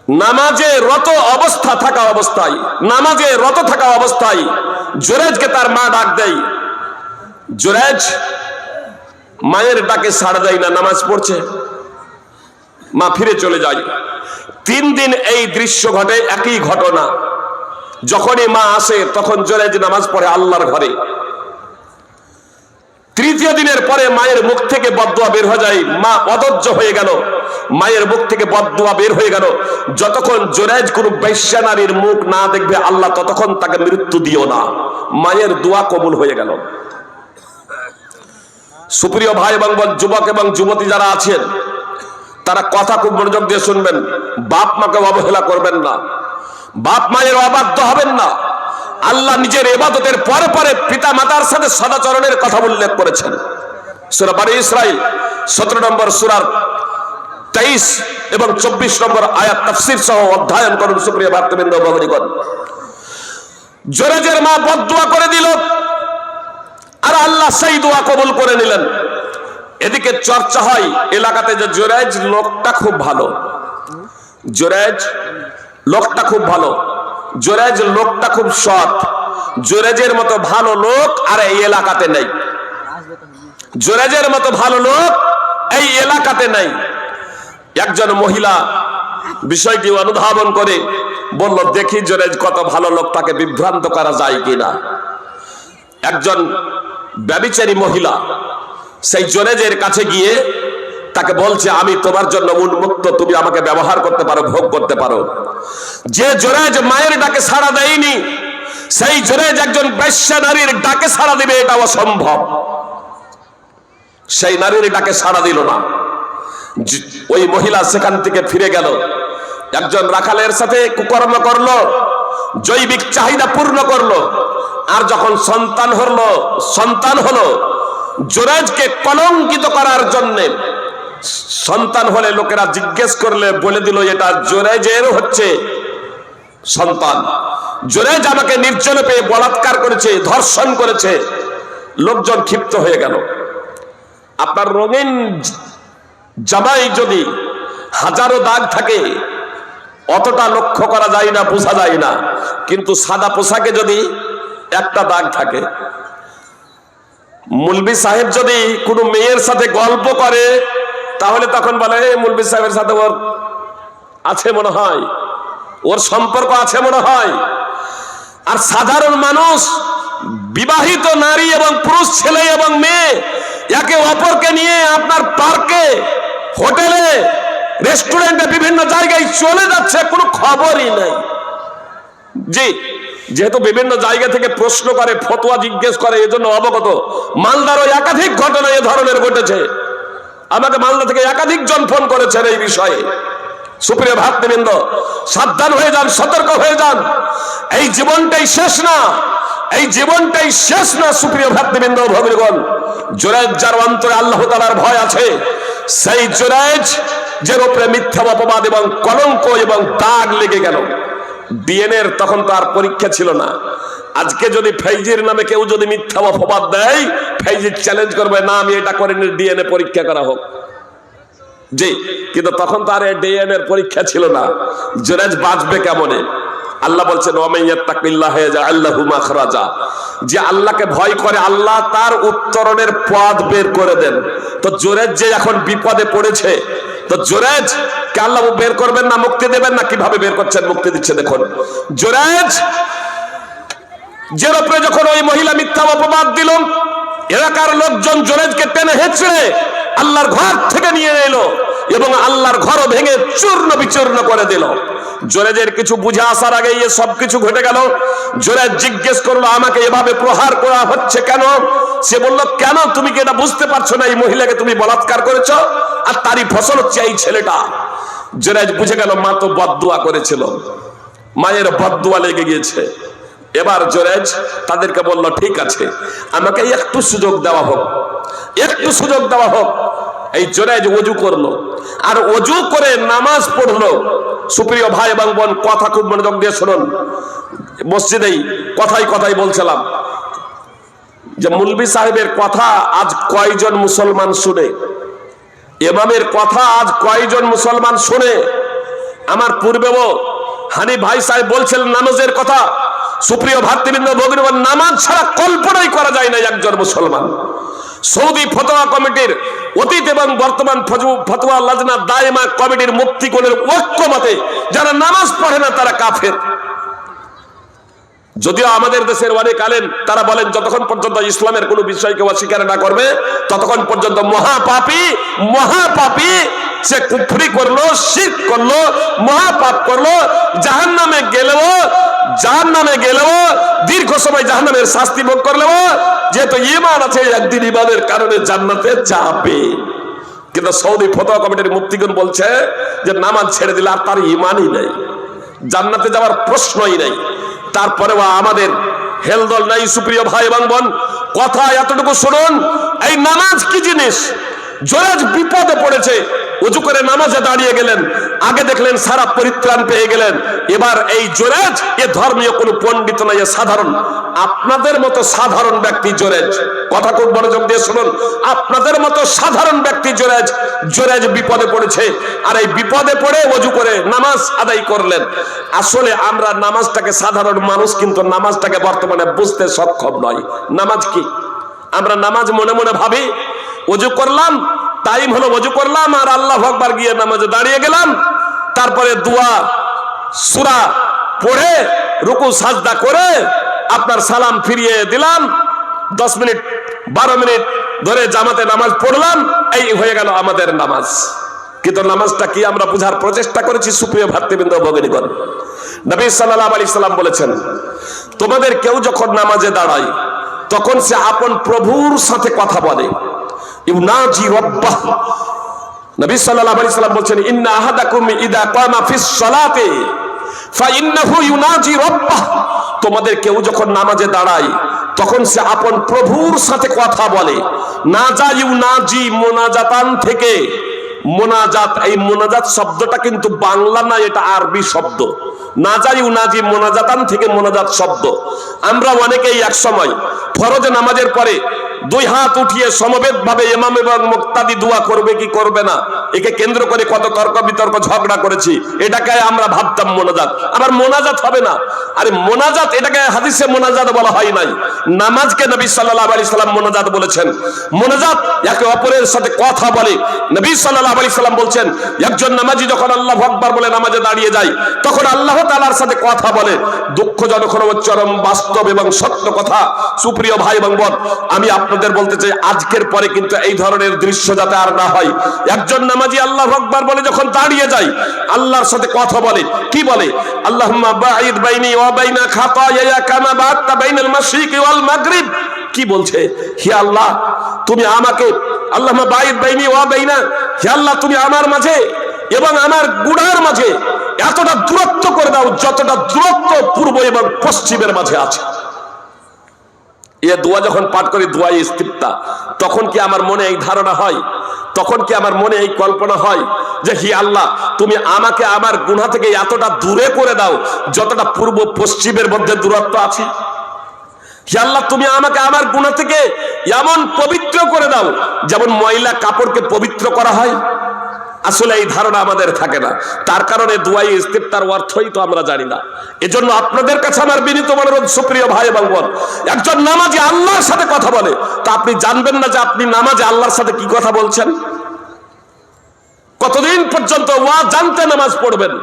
নামাজে রত অবস্থা থাকা অবস্থায়, নামাজে রত থাকা অবস্থায় জুরাইজকে তার মা ডাক দেয়। জুরাইজ মায়ের ডাকে সাড়া দেয় না, নামাজ পড়ছে। মা ফিরে চলে যায়। 3 দিন এই দৃশ্য ঘটে, একই ঘটনা। যখনই মা আসে তখন জুরাইজ নামাজ পড়ে আল্লাহর ঘরে। 3য় দিনের পরে মায়ের মুখ থেকে বদদুয়া বের হয়ে যায়। মা অধৈর্য হয়ে গেল, মায়ের মুখ থেকে বদদুয়া বের হয়ে গেল, যতক্ষণ জুরাইজ কোন বেশ্যা নারীর মুখ না দেখবে আল্লাহ ততক্ষণ তাকে মৃত্যু দিও না। মায়ের দোয়া কবুল হয়ে গেল। সুপ্রিয় ভাই এবং যুবক এবং যুবতী যারা আছেন, তারা কথা খুব মনোযোগ দিয়ে শুনবেন। বাপ মাকে অবহেলা করবেন না, বাপ মায়ের অবাধ্য হবেন না। আল্লাহ নিজের ইবাদতের পরে পরে পিতা মাতার সাথে সদাচরণের কথা উল্লেখ করেছেন। সূরা বনী ইসরাঈল 17 নম্বর সূরার 23 এবং 24 নম্বর আয়াত তাফসীর সহ অধ্যয়ন করুন। সুপ্রিয় ভাতৃবৃন্দ, ভগিনীগণ, জুরাইজের মা বদদুয়া করে দিল, আর আল্লাহ সেই দোয়া কবুল করে নিলেন। এদিকে চর্চা হয় এলাকাতে যে জুরাইজ লোকটা খুব ভালো, জুরাইজ লোকটা খুব ভালো, জুরাইজ লোকটা খুব সৎ। জুরাইজের মতো ভালো লোক আর এই এলাকাতে নেই, জুরাইজের মতো ভালো লোক এই এলাকাতে নেই। একজন মহিলা বিষয়টি অনুধাবন করে বলল, দেখি জুরাইজ কত ভালো লোক, তাকে বিভ্রান্ত করা যায় কিনা। একজন ব্যভিচারী মহিলা সেই জুরাইজের কাছে গিয়ে তাকে বলছে, আমি তোমার জন্য উন্মুক্ত, তুমি আমাকে ব্যবহার করতে পারো, ভোগ করতে পারো। যে জুরাইজ মায়ের ডাকে সাড়া দেয়নি, সেই জুরাইজ একজন বেশ্যা নারীর ডাকে সাড়া দিবে, এটা অসম্ভব। সেই নারীর ডাকে সাড়া দিল না। ওই মহিলা সেখান থেকে ফিরে গেল, একজন রাখালের সাথে কুকর্ম করলো, জৈবিক চাহিদা পূর্ণ করলো। আর যখন সন্তান হলো জুরাইজকে কলঙ্কিত করার জন্য, সন্তান হলে লোকেরা জিজ্ঞেস করলে বলে দিল, এটা জুরাইজের হচ্ছে সন্তান। জুরাইজ আমাকে নির্জনে পেয়ে বলাৎকার করেছে, ধর্ষণ করেছে। লোকজন ক্ষিপ্ত হয়ে গেল। আপনার রঙিন জামাই যদি হাজারো দাগ থাকে, অতটা লক্ষ্য করা যায় না, বোঝা যায় না। কিন্তু সাদা পোশাকে যদি একটা দাগ থাকে, মুলবি সাহেব যদি কোনো মেয়ের সাথে গল্প করে, তাহলে তখন বলে, মুলবি সাহেবের সাথে ওর আছে মনে হয়, ওর সম্পর্ক আছে মনে হয়। আর সাধারণ মানুষ, বিবাহিত নারী এবং পুরুষ, ছেলে এবং মেয়ে, একে অপরকে নিয়ে আপনার পার্কে, হোটেলে, রেস্টুরেন্টে, বিভিন্ন জায়গায় চলে যাচ্ছে, কোনো খবরই নাই। জি, যেহেতু বিভিন্ন জায়গা থেকে প্রশ্ন করে, ফতোয়া জিজ্ঞেস করে, এজন্য অবগত। মালদারও একাধিক ঘটনা এ ধরনের ঘটেছে। আমাকে মালদা থেকে একাধিক জন ফোন করেছেন এই বিষয়ে। সুপ্রিয় ভাতৃবৃন্দ, সাবধান হয়ে যান, সতর্ক হয়ে যান। এই জীবনটাই শেষ না, এই জীবনটাই শেষ না। সুপ্রিয় ভাতৃবৃন্দ, ভগিনীগণ, জুরাইজ যার অন্তরে আল্লাহ তাআলার ভয় আছে, সেই জুরাইজ যার উপরে মিথ্যা অপবাদ এবং কলঙ্ক এবং দাগ লেগে গেল। ডিএনএর তখন তো আর পরীক্ষা ছিল না। আজকে যদি ফৈজির নামে কেউ যদি মিথ্যা অপবাদ দেয়, ফৈজি চ্যালেঞ্জ করবে, না আমি এটা করিনি, ডিএনএ পরীক্ষা করা হোক। জি, কিন্তু তখন তো আর ডিএনএ এর পরীক্ষা ছিল না। জুরাইজ বাঁচবে কেমনে? আল্লাহ বলছেন, ওয়ামাইয়াত্তাকিল্লাহ ইয়াজআল লাহু মাখরাজা, যে আল্লাহকে ভয় করে আল্লাহ তার উত্তরণের পথ বের করে দেন। তো জুরাইজ যে এখন বিপদে পড়েছে, তো জুরাইজ কে আল্লাহ বের করবেন না, মুক্তি দেবেন না? কিভাবে বের করছেন, মুক্তি দিচ্ছে দেখুন। জুরাইজ যের উপরে যখন ওই মহিলা মিথ্যা অপবাদ দিল, এলাকার লোকজন জুরাইজকে টেনে হেঁচড়ে আল্লাহর ঘর থেকে নিয়ে এলো এবং আল্লাহর ঘরও ভেঙে চূর্ণ বিচূর্ণ করে দিল। জুরাইজের কিছু বুঝে আসার আগে এই সব কিছু ঘটে গেল। জুরাইজ জিজ্ঞেস করলো, আমাকে এভাবে প্রহার করা হচ্ছে কেন? সে বলল, কেন তুমি কি এটা বুঝতে পারছো না, এই মহিলাকে তুমি বলাৎকার করেছো, আর তারই ফসল হচ্ছে এই ছেলেটা। জুরাইজ বুঝে গেল, মা তো বদদুয়া করেছিল, মায়ের বদদুয়া লেগে গিয়েছে। এবার জুরাইজ তাদেরকে বলল, ঠিক আছে, আমাকে একটু সুযোগ দেওয়া হোক, একটু সুযোগ দেওয়া হোক। এই জুরাইজ ওযু করলো, আর ওযু করে নামাজ পড়লো। সুপ্রিয় ভাই এবং বোন, কথা খুব মনোযোগ দিয়ে শুনুন। মসজিদেই কথাই কথাই বলছিলাম যে মুলবি সাহেবের কথা আজ কয়জন মুসলমান শুনে, ইমামের কথা আজ কয়জন মুসলমান শুনে। আমার পূর্বেও হানি ভাই সাহেব বলছেন নামাজের কথা। সুপ্রিয় ভাতৃবৃন্দ, ভগ্নীগণ, নামাজ ছাড়া কল্পনাই করা যায় না একজন মুসলমান। সৌদি ফতোয়া কমিটির অতীত এবং বর্তমান ফতোয়া লাজনা দায়মা কমিটির মুফতিগণের ঐক্যমতে যারা নামাজ পড়ে না তারা কাফের। যদিও আমাদের দেশের অনেক আলেম তারা বলেন যতক্ষণ পর্যন্ত ইসলামের কোনো বিষয়কে অস্বীকার না করবে ততক্ষণ পর্যন্ত মহাপাপী সে কুফরি করলো, শিরক করলো, মহাপাপ করলো, জাহান্নামে গেলেও দীর্ঘ সময় জাহান্নামের শাস্তি ভোগ করলেও যেহেতু ঈমান আছে একদিন ঈমানের কারণে জান্নাতে যাবে। কিন্তু সৌদি ফতোয়া কমিটির মুফতিগণ বলছে যে নামাজ ছেড়ে দিলে আর তার ঈমানই নেই, জান্নাতে যাওয়ার প্রশ্নই নেই। তারপরেও আমাদের হেলদোল নাই। সুপ্রিয় ভাই এবং বোন, কথা এতটুকু শুনুন, এই নামাজ কি জিনিস। জোরেজ বিপদে পড়েছে, ওযু করে নামাজে দাঁড়িয়ে গেলেন, আগে দেখলেন সারা পরিত্রাণ পেয়ে গেলেন। এবার এই জোরেজ এ ধর্মীয় কোনো পণ্ডিত নয়, সাধারণ আপনাদের মতো সাধারণ ব্যক্তি জোরেজ। কথা খুব মনোযোগ দিয়ে শুনুন, আপনাদের মতো সাধারণ ব্যক্তি জোরেজ বিপদে পড়েছে, আর এই বিপদে পড়ে ওযু করে নামাজ আদায় করলেন। আসলে আমরা নামাজটাকে, সাধারণ মানুষ কিন্তু নামাজটাকে বর্তমানে বুঝতে সক্ষম নয়। নামাজ কি? আমরা নামাজ মনে মনে ভাবি ওযু করলাম, টাইম হলো ওযু করলাম আর আল্লাহু আকবার গিয়ে নামাজে দাঁড়িয়ে গেলাম, তারপরে দোয়া সূরা পড়ে রুকু সাজদা করে আপনার সালাম ফিরিয়ে দিলাম, 10 মিনিট 12 মিনিট ধরে জামাতে নামাজ পড়লাম, এই হয়ে গেল আমাদের নামাজ। কিন্তু নামাজটা কি আমরা বুঝার প্রচেষ্টা করেছি? সুপ্রিয় ভাতৃবৃন্দ, ভগ্নীগণ, নবী সাল্লাল্লাহু আলাইহি সাল্লাম বলেছেন, তোমাদের কেউ যখন নামাজে দাঁড়ায় তখন সে আপন প্রভুর সাথে কথা বলে। ইউনাজি রাব্বাহ। নবী সাল্লাল্লাহু আলাইহি সাল্লাম বলেন, ইন্না আহাদাকুম ইযা কামা ফিস সালাতি ফাইন্নাহু ইউনাজি রাব্বাহ। তোমাদের কেউ যখন নামাজে দাঁড়ায় তখন সে আপন প্রভুর সাথে কথা বলে। নাজা ইউনাজি মুনাজাতান থেকে, মোনাজাত, এই মোনাজাত শব্দটা কিন্তু বাংলা না, এটা আরবি শব্দ। নাজা ইউনাজি মোনাজাতান থেকে মোনাজাত শব্দ। আমরা অনেকেই এক সময় ফরজ নামাজের পরে 2 হাত উঠিয়ে সমবেত ভাবে ইমাম এবং মুক্তাদি দোয়া করবে কি করবে না, একে কেন্দ্র করে কত তর্ক বিতর্ক ঝগড়া করেছি। এটাকে আমরা ভাবতাম মোনাজাত, আবার মোনাজাত হবে না। আরে মোনাজাত, এটাকে হাদিসে মোনাজাত বলা হয় নাই, নামাজকে নবী সাল্লাল্লাহু আলাইহি সাল্লাম মোনাজাত বলেছেন। মোনাজাত একে অপরের সাথে কথা বলে। নবী সাল্লাল্লাহু আলাইহি সাল্লাম বলছেন, একজন নামাজি যখন আল্লাহু আকবার বলে নামাজে দাঁড়িয়ে যায় তখন আল্লাহ তাআলার সাথে কথা বলে। দুঃখজনক হলো চরম বাস্তব এবং সত্য কথা। সুপ্রিয় ভাই এবং বোন, আমি আপনাদের বলতে চাই, আজকের পরে কিন্তু এই ধরনের দৃশ্য যাতে আর না হয়। একজন নামাজি আল্লাহু আকবার বলে যখন দাঁড়িয়ে যায় আল্লাহর সাথে কথা বলে। কি বলে? আল্লাহুম্মা বাঈদ বাইনি ওয়া বাইনা খাতায়ায়া কামা বা'আদতা বাইনাল মাশরিকি ওয়াল মাগরিব। কি বলছে? হে আল্লাহ, তুমি আমাকে, আল্লাহুম্মা বাঈদ বাইনি ওয়া বাইনা, হে আল্লাহ তুমি আমার মাঝে এবং আমার গুনাহের মাঝে এতটা দূরত্ব করে দাও যতটা দূরত্ব পূর্ব এবং পশ্চিমের মাঝে আছে। এ দোয়া যখন পাঠ করি, দোয়াই ইস্তিফতা, তখন কি আমার মনে এই ধারণা হয়, তখন কি আমার মনে এই কল্পনা হয় যে হে আল্লাহ তুমি আমাকে আমার গুনাহ থেকে এতটা দূরে করে দাও যতটা পূর্ব পশ্চিমের মধ্যে দূরত্ব আছে? হে আল্লাহ তুমি আমাকে আমার গুনাহ থেকে এমন পবিত্র করে দাও যেমন ময়লা কাপড়কে পবিত্র করা হয়। আসলে এই ধারণা আমাদের থাকে না, তার কারণে দুআই ইস্তিফতার অর্থই তো আমরা জানি না। এজন্য আপনাদের কাছে আমার বিনীত অনুরোধ, সুপ্রিয় ভাই এবং বোন, একজন নামাজি আল্লাহর সাথে কথা বলে, তা আপনি জানবেন না যে আপনি নামাজে আল্লাহর সাথে কি কথা বলছেন? কতদিন পর্যন্ত ওয়াজ জানতে নামাজ পড়বেন?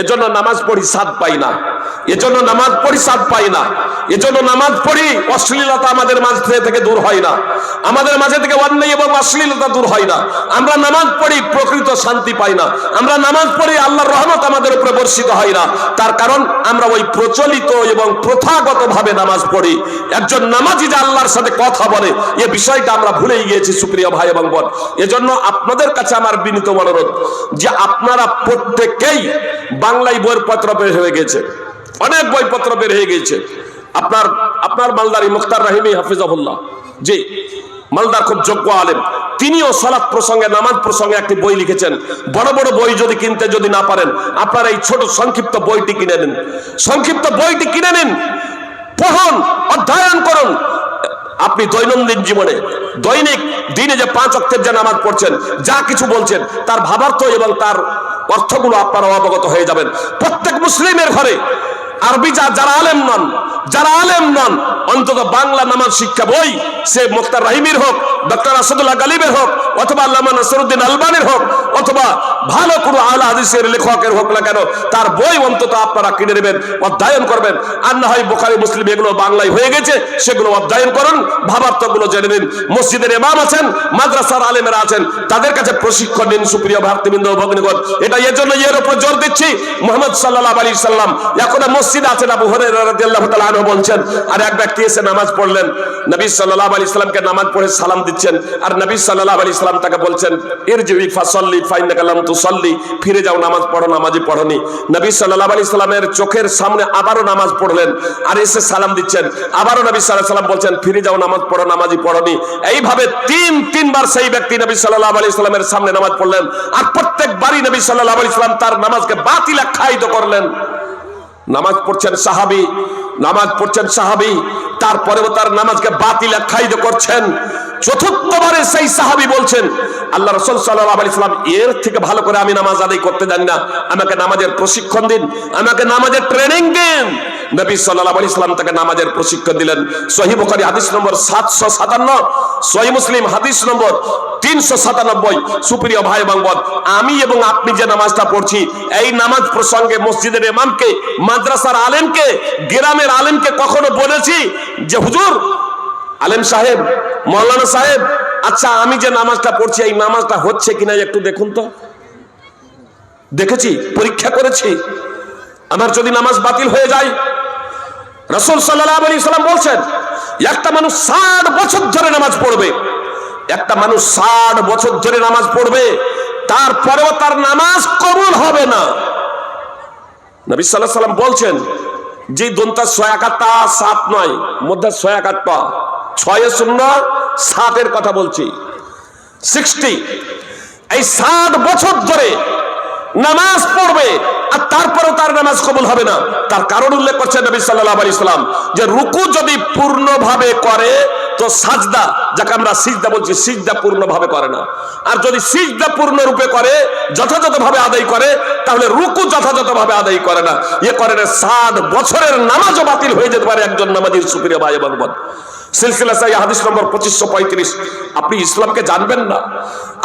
এজন্য নামাজ পড়ি স্বাদ পাই না, এজন্য নামাজ পড়ি স্বাদ পাই না, এজন্য নামাজ পড়ি অশ্লীলতা আমাদের মাঝ থেকে দূর হয় না, আমাদের মাঝে থেকে অন্যায় এবং অশ্লীলতা দূর হয় না। আমরা নামাজ পড়ি প্রকৃত শান্তি পাই না, আমরা নামাজ পড়ি আল্লাহর রহমত আমাদের উপরে বর্ষিত হয় না। তার কারণ আমরা ওই প্রচলিত এবং প্রথাগত ভাবে নামাজ পড়ি। একজন নামাজি যে আল্লাহর সাথে কথা বলে এ বিষয়টা আমরা ভুলেই গিয়েছি, সুপ্রিয় ভাই এবং বোন। এজন্য আপনাদের কাছে আমার বিনীত অনুরোধ যে আপনারা প্রত্যেকেই বাংলায় বইপত্র বের হয়ে গেছে, অনেক বইপত্র বের হয়ে গেছে। আপনার মালদারি মুখতার রাহিমি হাফিজাহুল্লাহ, জি মালদার খুব যোগ্য আলেম, তিনিও সালাত প্রসঙ্গে, নামাজ প্রসঙ্গে একটি বই লিখেছেন। বড় বড় বই যদি কিনতে যদি না পারেন, আপনারা এই ছোট সংক্ষিপ্ত বইটি কিনে নিন, সংক্ষিপ্ত বইটি কিনে নিন, পড়ুন, অধ্যয়ন করুন। আপনি দৈনন্দিন জীবনে দৈনিক দিনে যে 5 ওয়াক্তের যে নামাজ পড়ছেন, যা কিছু বলছেন তার ভাবার্থ এবং তার অর্থগুলো আপনারা অবগত হয়ে যাবেন। প্রত্যেক মুসলিমের ঘরে আরবি যারা আলেম নন অন্তত বাংলা নামাজ শিক্ষা বই, সে মুখতার রাহিমির হোক, ডক্টর আসাদুল্লাহ গালিবের হোক, অথবা আল্লামা নাসিরউদ্দিন আলবানির হোক, অথবা ভালো কোনো আহলে হাদিসের লেখকের হোক না কেন, তার বই অন্তত আপনারা কিনে নেবেন, অধ্যয়ন করবেন। আর না হয় বুখারী মুসলিম এগুলো বাংলায় হয়ে গেছে, সেগুলো অধ্যয়ন করুন, ভাবার্থগুলো জেনে নিন। মসজিদের ইমাম আছেন, মাদ্রাসার আলেমেরা আছেন, তাদের কাছে প্রশিক্ষণ নিন। সুপ্রিয় ভাতৃবৃন্দ ও ভগ্নীগণ, এটা এজন্য এর উপর জোর দিচ্ছি, মুহাম্মদ সাল্লাল্লাহু আলাইহি সাল্লাম এখন মসজিদে আছেন। আবু হুরায়রা রাদিয়াল্লাহু তাআলা আনহু বলছেন, আর এক ব্যক্তি এসে নামাজ পড়লেন, নবী সাল্লাল্লাহু আলাইহি সাল্লামকে নামাজ পড়ে সালাম দিচ্ছেন, আর নবী সাল্লাল্লাহু আলাইহি সাল্লাম তাকে বলছেন, ইরজিউ ফাসাল্লি ফাইন্নাকা লাম তুসাল্লি, ফিরে যাও, নামাজ পড়ো, নামাজই পড়োনি। নবী সাল্লাল্লাহু আলাইহি সাল্লামের চোখের সামনে আবারও নামাজ পড়লেন, আর এসে সালাম দিচ্ছেন, আবারও নবী সাল্লাল্লাহু আলাইহি সাল্লাম বলছেন, ফিরে যাও, নামাজ পড়ো, নামাজই পড়োনি। এইভাবে তিনবার সেই ব্যক্তি নবী সাল্লাল্লাহু আলাইহি সাল্লামের সামনে নামাজ পড়লেন, আর প্রত্যেকবারই নবী সাল্লাল্লাহু আলাইহি সাল্লাম তার নামাজকে বাতিল আখ্যায়িত করলেন। নামাজ পড়ছেন সাহাবী, তারপরেও তার নামাজকে বাতিল আখ্যায়িত করছেন। চতুর্থবারে সেই সাহাবী বলছেন, আল্লাহ রাসূল সাল্লাল্লাহু আলাইহি সাল্লাম, এর থেকে ভালো করে আমি নামাজ আদায় করতে জানি না, আমাকে নামাজের প্রশিক্ষণ দিন, আমাকে নামাজের ট্রেনিং দিন। নবী সাল্লাল্লাহু আলাইহি সাল্লাম তাকে নামাজের প্রশিক্ষণ দিলেন। সহিহ বুখারী হাদিস নম্বর 757, সহিহ মুসলিম হাদিস নম্বর 397। সুপ্রিয় ভাই এবং বোন, আমি এবং আপনি যে নামাজটা পড়ছি, এই নামাজ প্রসঙ্গে মসজিদের ইমামকে, মাদ্রাসার আলেমকে, গ্রামের আলেমকে কখনো বলেছি যে হুজুর, আলেম সাহেব, মাওলানা সাহেব, আচ্ছা আমি যে নামাজটা পড়ছি এই নামাজটা হচ্ছে কিনা একটু দেখুন তো? দেখেছি, পরীক্ষা করেছি, আমার যদি নামাজ বাতিল হয়ে যায়? রাসূল সাল্লাল্লাহু আলাইহি সাল্লাম বলছেন, একটা মানুষ 60 বছর ধরে নামাজ পড়বে, একটা মানুষ 60 বছর ধরে নামাজ পড়বে, তারপরেও তার নামাজ কবুল হবে না। নবী সাল্লাল্লাহু আলাইহি সাল্লাম বলছেন, যে দন্তা 6 আকারটা 7 নয়, মধ্যে 6 আকারটা, 6-0-7 এর কথা বলছি, 60। এই 60 বছর ধরে নামাজ পড়বে, আর তারপরেও তার নামাজ কবুল হবে না। তার কারণ উল্লেখ করছেন নবী সাল্লাল্লাহু আলাইহি সাল্লাম, যে রুকু যদি পূর্ণভাবে করে তো সাজদা, যাকে আমরা সিজদা বলছি, সিজদা পূর্ণভাবে করে না। আর যদি সিজদা পূর্ণরূপে করে, যথাযথভাবে আদায় করে, তাহলে রুকু যথাযথভাবে আদায় করে না। এ কারণে 60 বছরের নামাজও বাতিল হয়ে যেতে পারে একজন নামাজীর। সুপ্রিয় ভাই এবং বোন, সিলসিলা সাহিহ হাদিস নম্বর 2535। আপনি ইসলামকে জানবেন না,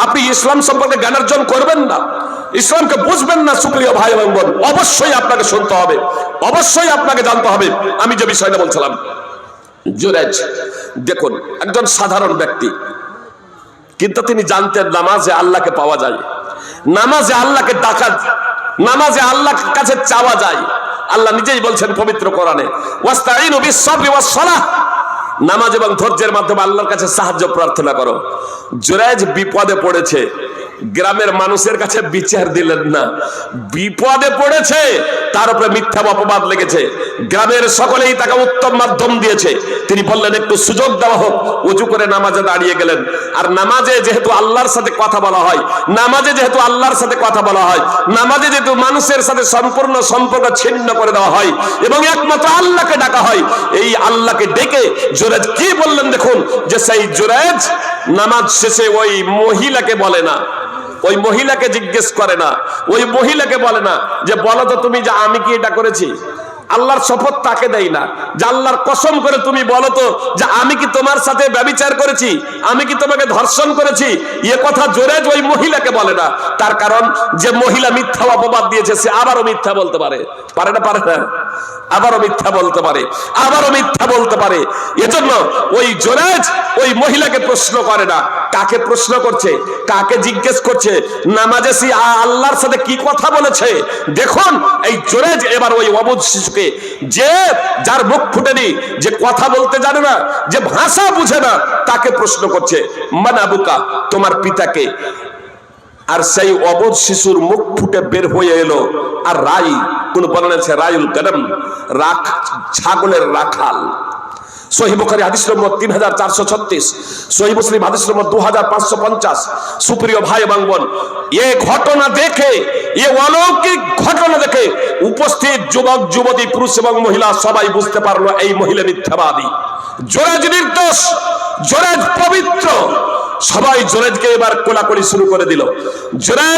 আপনি ইসলাম সম্পর্কে জ্ঞান অর্জন করবেন না, ইসলামকে বুঝবেন না, সুপ্রিয় ভাই এবং বোন, অবশ্যই আপনাকে শুনতে হবে, অবশ্যই আপনাকে জানতে হবে। আমি যে বিষয়টা বলছিলাম, জুরাইজ দেখুন, একজন সাধারণ ব্যক্তি, কিন্তু তিনি জানতেন নামাজে আল্লাহকে পাওয়া যায়, নামাজে আল্লাহকে ডাকা, নামাজে আল্লাহর কাছে চাওয়া যায়। আল্লাহ নিজেই বলছেন পবিত্র কোরআনে, ওয়াস্তাঈনু বিস-সাবরি ওয়াস-সালাহ, নামাজ এবং ধৈর্যের মাধ্যমে আল্লাহর কাছে সাহায্য প্রার্থনা করো। জুরাইজ বিপদে পড়েছে, গ্রামের মানুষের কাছে বিচার দিলেন না, বিপদে পড়েছে, তার উপরে মিথ্যা অপবাদ লেগেছে, গ্রামের সকলেই তাকে উত্তম মাধ্যম দিয়েছে। তিনি বললেন একটু সুযোগ দেওয়া হোক, উজু করে নামাজে দাঁড়িয়ে গেলেন। আর নামাজে যেহেতু আল্লাহর সাথে কথা বলা হয়, নামাজে যেহেতু আল্লাহর সাথে কথা বলা হয়, নামাজে যেহেতু মানুষের সাথে সম্পূর্ণ সম্পর্ক ছিন্ন করে দেওয়া হয় এবং একমাত্র আল্লাহকে ডাকা হয়, এই আল্লাহকে ডেকে জুরাইজ কি বললেন দেখুন, যে সেই জুরাইজ নামাজ শেষে ওই মহিলাকে বলে না, ওই মহিলাকে জিজ্ঞেস করে না, ওই মহিলাকে বলে না যে বলো তো তুমি যে আমি কি এটা করেছি। আল্লাহর শপথ তাকে দেয় না, যে আল্লাহর কসম করে তুমি বলো তো যে আমি কি তোমার সাথে ব্যভিচার করেছি, আমি কি তোমাকে ধর্ষণ করেছি। এ কথা জুরাইজ ওই মহিলাকে বলে না। তার কারণ যে মহিলা মিথ্যা অপবাদ দিয়েছে, সে আবারও মিথ্যা বলতে পারে, পারে না? পারে না? আবারও মিথ্যা বলতে পারে, আবারও মিথ্যা বলতে পারে। এজন্য ওই জুরাইজ ওই মহিলাকে প্রশ্ন করে না। কাকে প্রশ্ন করছে, কাকে জিজ্ঞেস করছে? নামাজে সে আল্লাহর সাথে কি কথা বলেছে। দেখুন, এই জুরাইজ এবার ওই অবুঝ শিশুকে, যে যার মুখ ফুটেনি, যে কথা বলতে জানে না, যে ভাষা বুঝে না, তাকে প্রশ্ন করছে, মান আবুকা, তোমার পিতাকে। আর সেই অবুঝ শিশুর মুখ ফুটে বের হয়ে এলো, আর রাই, কোন বর্ণনা আছে রায়ুল গনম, ছাগলের রাখাল। সহিহ বুখারী হাদিস নম্বর 3436, সহিহ মুসলিম হাদিস নম্বর 2550। সুপ্রিয় ভাই এবং বোন, এই ঘটনা দেখে, এই অলৌকিক ঘটনা দেখে উপস্থিত যুবক যুবতী, পুরুষ এবং মহিলা সবাই বুঝতে পারলো এই মহিলা মিথ্যাবাদী। জুরাইজ নির্দোষ, জুরাইজ পবিত্র। সবাই জুরাইজকে এবার কোলাকুলি শুরু করে দিল। জুরাইজ